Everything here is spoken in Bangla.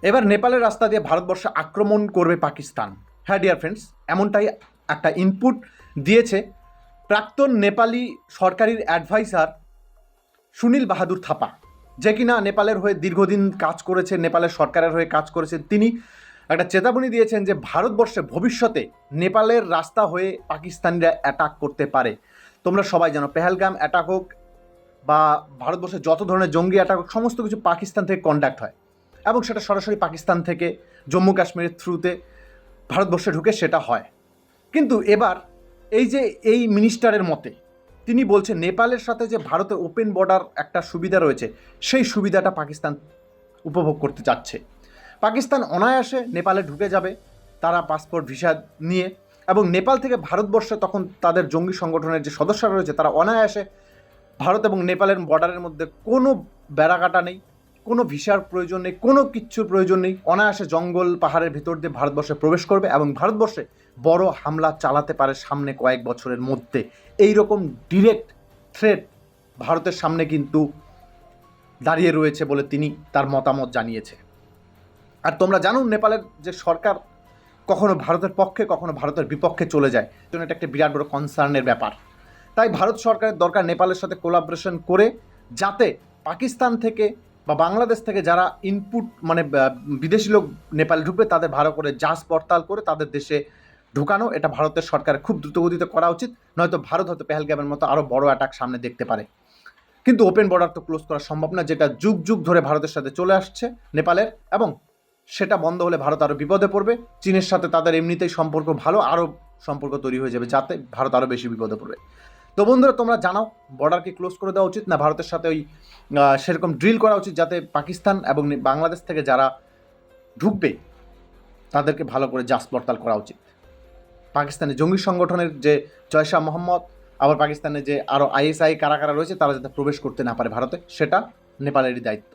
এবার নেপালের রাস্তা দিয়ে ভারতবর্ষে আক্রমণ করবে পাকিস্তান। হ্যাঁ ডিয়ার ফ্রেন্ডস, এমনটাই একটা ইনপুট দিয়েছে প্রাক্তন নেপালি সরকারির অ্যাডভাইসার সুনীল বাহাদুর থাপা, যে কিনা নেপালের হয়ে দীর্ঘদিন কাজ করেছে, নেপালের সরকারের হয়ে কাজ করেছেন। তিনি একটা চেতাবনী দিয়েছেন যে ভারতবর্ষে ভবিষ্যতে নেপালের রাস্তা হয়ে পাকিস্তানিরা অ্যাটাক করতে পারে। তোমরা সবাই জানো পেহেলগাম অ্যাটাক হোক বা ভারতবর্ষে যত ধরনের জঙ্গি অ্যাটাক হোক, সমস্ত কিছু পাকিস্তান থেকে কন্ডাক্ট হয় এবং সেটা সরাসরি পাকিস্তান থেকে জম্মু কাশ্মীরের থ্রুতে ভারতবর্ষে ঢুকে সেটা হয়। কিন্তু এবার এই মিনিস্টারের মতে তিনি বলছেন নেপালের সাথে যে ভারতের ওপেন বর্ডার একটা সুবিধা রয়েছে, সেই সুবিধাটা পাকিস্তান উপভোগ করতে চাচ্ছে। পাকিস্তান অনায়াসে নেপালে ঢুকে যাবে তারা পাসপোর্ট ভিসা নিয়ে, এবং নেপাল থেকে ভারতবর্ষে তখন তাদের জঙ্গি সংগঠনের যে সদস্যরা রয়েছে তারা অনায়াসে ভারত এবং নেপালের বর্ডারের মধ্যে কোনো বেড়াকাটা নেই, কোনো ভিসার প্রয়োজন নেই, কোনো কিচ্ছুর প্রয়োজন নেই, অনায়াসে জঙ্গল পাহাড়ের ভিতর দিয়ে ভারতবর্ষে প্রবেশ করবে এবং ভারতবর্ষে বড় হামলা চালাতে পারে সামনে কয়েক বছরের মধ্যে। এই রকম ডিরেক্ট থ্রেট ভারতের সামনে কিন্তু দাঁড়িয়ে রয়েছে বলে তিনি তার মতামত জানিয়েছে। আর তোমরা জানো নেপালের যে সরকার কখনো ভারতের পক্ষে কখনো ভারতের বিপক্ষে চলে যায়, জন্য এটা একটা বিরাট বড় কনসার্নের ব্যাপার। তাই ভারত সরকারের দরকার নেপালের সাথে কোলাবোরেশন করে যাতে পাকিস্তান থেকে বা বাংলাদেশ থেকে যারা ইনপুট মানে বিদেশি লোক নেপালে ঢুকবে তাদের ভালো করে যাচ পড়তাল করে তাদের দেশে ঢুকানো, এটা ভারতের সরকারের খুব দ্রুতগতিতে করা উচিত। নয়তো ভারত হয়তো পেহেলগামের মতো আরও বড় অ্যাটাক সামনে দেখতে পারে। কিন্তু ওপেন বর্ডার তো ক্লোজ করা সম্ভব না, যেটা যুগ যুগ ধরে ভারতের সাথে চলে আসছে নেপালের, এবং সেটা বন্ধ হলে ভারত আরও বিপদে পড়বে। চীনের সাথে তাদের এমনিতেই সম্পর্ক ভালো, আরও সম্পর্ক তৈরি হয়ে যাবে, যাতে ভারত আরও বেশি বিপদে পড়বে। তো বন্ধুরা তোমরা জানাও বর্ডারকে ক্লোজ করে দেওয়া উচিত না ভারতের সাথে ওই সেরকম ড্রিল করা উচিত যাতে পাকিস্তান এবং বাংলাদেশ থেকে যারা ঢুকবে তাদেরকে ভালো করে যাচ পড়তাল করা উচিত। পাকিস্তানের জঙ্গি সংগঠনের যে জয়শাহ মোহাম্মদ, আবার পাকিস্তানে যে আরও আইএসআই কারা কারা রয়েছে তারা যাতে প্রবেশ করতে না পারে ভারতে, সেটা নেপালেরই দায়িত্ব।